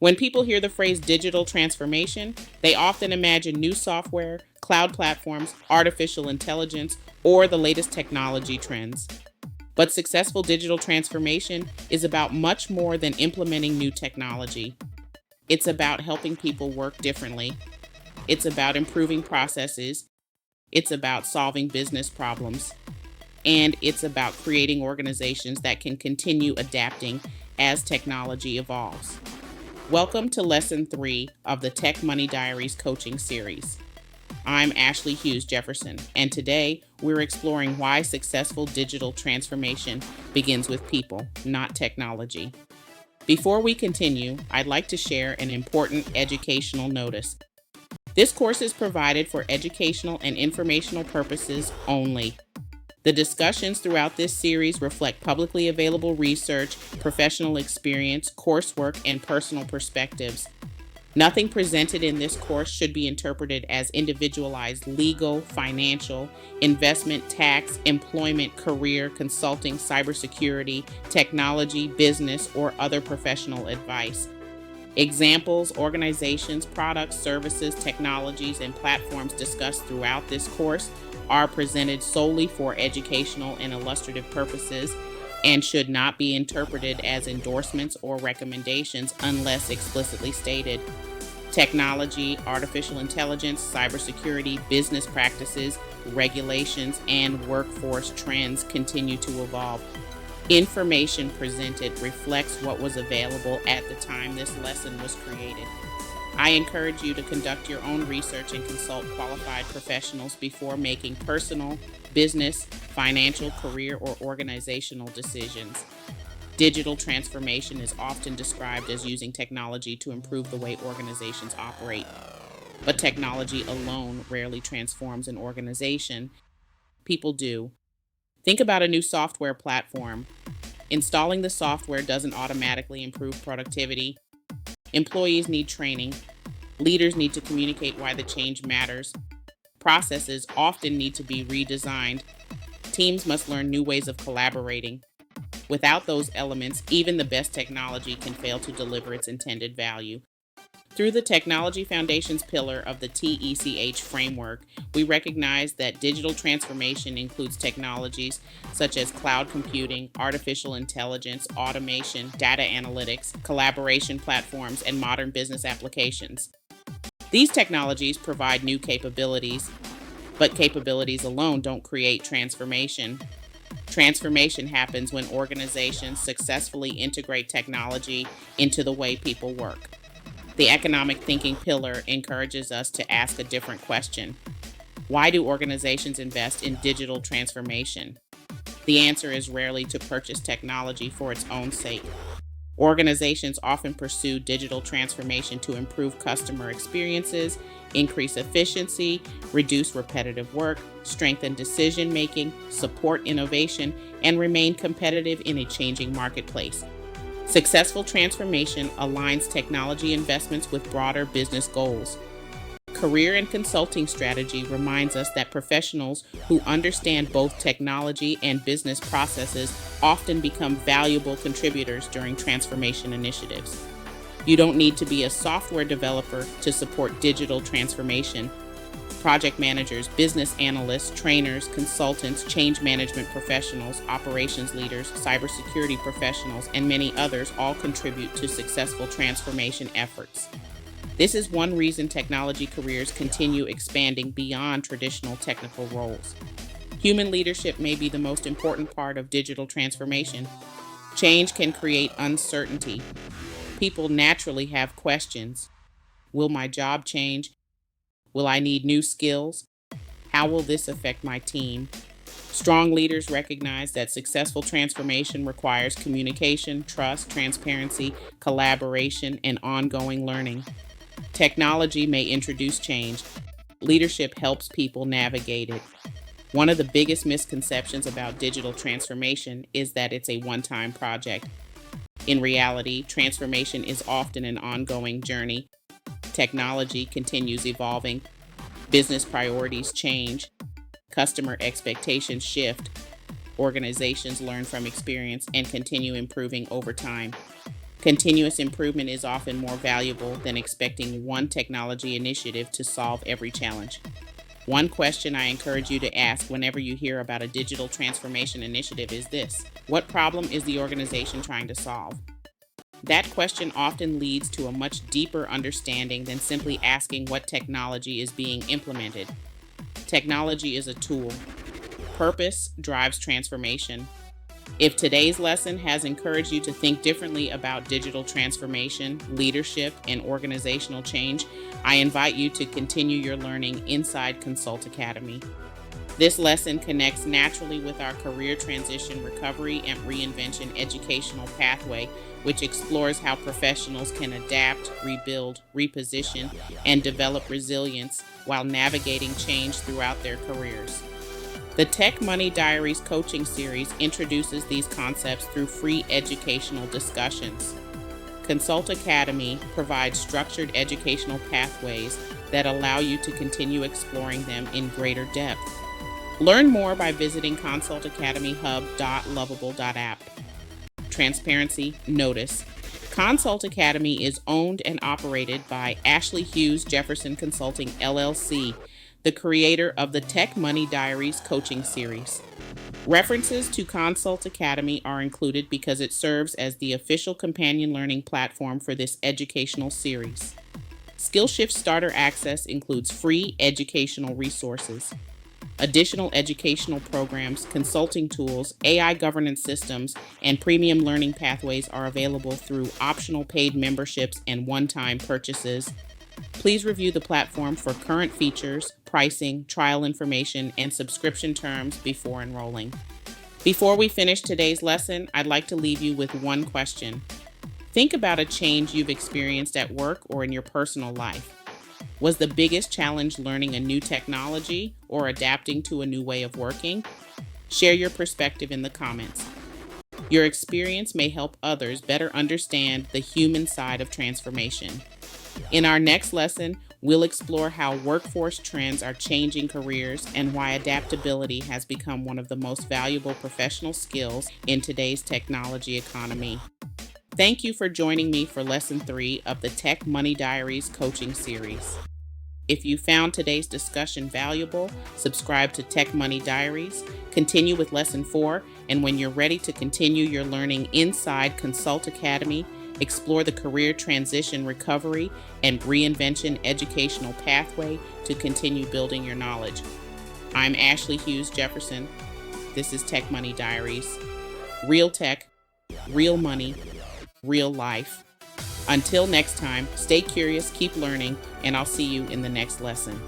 When people hear the phrase digital transformation, they often imagine new software, cloud platforms, artificial intelligence, or the latest technology trends. But successful digital transformation is about much more than implementing new technology. It's about helping people work differently. It's about improving processes. It's about solving business problems. And it's about creating organizations that can continue adapting as technology evolves. Welcome to Lesson 3 of the Tech Money Diaries coaching series. I'm Ashley Hughes Jefferson, and today we're exploring why successful digital transformation begins with people, not technology. Before we continue, I'd like to share an important educational notice. This course is provided for educational and informational purposes only. The discussions throughout this series reflect publicly available research, professional experience, coursework, and personal perspectives. Nothing presented in this course should be interpreted as individualized legal, financial, investment, tax, employment, career, consulting, cybersecurity, technology, business, or other professional advice. Examples, organizations, products, services, technologies, and platforms discussed throughout this course are presented solely for educational and illustrative purposes and should not be interpreted as endorsements or recommendations unless explicitly stated. Technology, artificial intelligence, cybersecurity, business practices, regulations, and workforce trends continue to evolve. Information presented reflects what was available at the time this lesson was created. I encourage you to conduct your own research and consult qualified professionals before making personal, business, financial, career, or organizational decisions. Digital transformation is often described as using technology to improve the way organizations operate. But technology alone rarely transforms an organization. People do. Think about a new software platform. Installing the software doesn't automatically improve productivity. Employees need training. Leaders need to communicate why the change matters. Processes often need to be redesigned. Teams must learn new ways of collaborating. Without those elements, even the best technology can fail to deliver its intended value. Through the Technology Foundations pillar of the T.E.C.H framework, we recognize that digital transformation includes technologies such as cloud computing, artificial intelligence, automation, data analytics, collaboration platforms, and modern business applications. These technologies provide new capabilities, but capabilities alone don't create transformation. Transformation happens when organizations successfully integrate technology into the way people work. The economic thinking pillar encourages us to ask a different question. Why do organizations invest in digital transformation? The answer is rarely to purchase technology for its own sake. Organizations often pursue digital transformation to improve customer experiences, increase efficiency, reduce repetitive work, strengthen decision making, support innovation, and remain competitive in a changing marketplace. Successful transformation aligns technology investments with broader business goals. Career and consulting strategy reminds us that professionals who understand both technology and business processes often become valuable contributors during transformation initiatives. You don't need to be a software developer to support digital transformation. Project managers, business analysts, trainers, consultants, change management professionals, operations leaders, cybersecurity professionals, and many others all contribute to successful transformation efforts. This is one reason technology careers continue expanding beyond traditional technical roles. Human leadership may be the most important part of digital transformation. Change can create uncertainty. People naturally have questions. Will my job change? Will I need new skills? How will this affect my team? Strong leaders recognize that successful transformation requires communication, trust, transparency, collaboration, and ongoing learning. Technology may introduce change. Leadership helps people navigate it. One of the biggest misconceptions about digital transformation is that it's a one-time project. In reality, transformation is often an ongoing journey. Technology continues evolving, business priorities change, customer expectations shift, organizations learn from experience and continue improving over time. Continuous improvement is often more valuable than expecting one technology initiative to solve every challenge. One question I encourage you to ask whenever you hear about a digital transformation initiative is this: what problem is the organization trying to solve? That question often leads to a much deeper understanding than simply asking what technology is being implemented. Technology is a tool. Purpose drives transformation. If today's lesson has encouraged you to think differently about digital transformation, leadership, and organizational change, I invite you to continue your learning inside Consult Academy. This lesson connects naturally with our career transition recovery and reinvention educational pathway, which explores how professionals can adapt, rebuild, reposition, and develop resilience while navigating change throughout their careers. The Tech Money Diaries coaching series introduces these concepts through free educational discussions. Consult Academy provides structured educational pathways that allow you to continue exploring them in greater depth. Learn more by visiting consultacademyhub.lovable.app. Transparency Notice. Consult Academy is owned and operated by Ashley Hughes Jefferson Consulting, LLC, the creator of the Tech Money Diaries coaching series. References to Consult Academy are included because it serves as the official companion learning platform for this educational series. Skillshift Starter Access includes free educational resources. Additional educational programs, consulting tools, AI governance systems, and premium learning pathways are available through optional paid memberships and one-time purchases. Please review the platform for current features, pricing, trial information, and subscription terms before enrolling. Before we finish today's lesson, I'd like to leave you with one question. Think about a change you've experienced at work or in your personal life. Was the biggest challenge learning a new technology or adapting to a new way of working? Share your perspective in the comments. Your experience may help others better understand the human side of transformation. In our next lesson, we'll explore how workforce trends are changing careers and why adaptability has become one of the most valuable professional skills in today's technology economy. Thank you for joining me for Lesson 3 of the Tech Money Diaries coaching series. If you found today's discussion valuable, subscribe to Tech Money Diaries, continue with Lesson 4, and when you're ready to continue your learning inside Consult Academy, explore the career transition recovery and reinvention educational pathway to continue building your knowledge. I'm Ashley Hughes Jefferson. This is Tech Money Diaries. Real tech, real money, real life. Until next time, stay curious, keep learning, and I'll see you in the next lesson.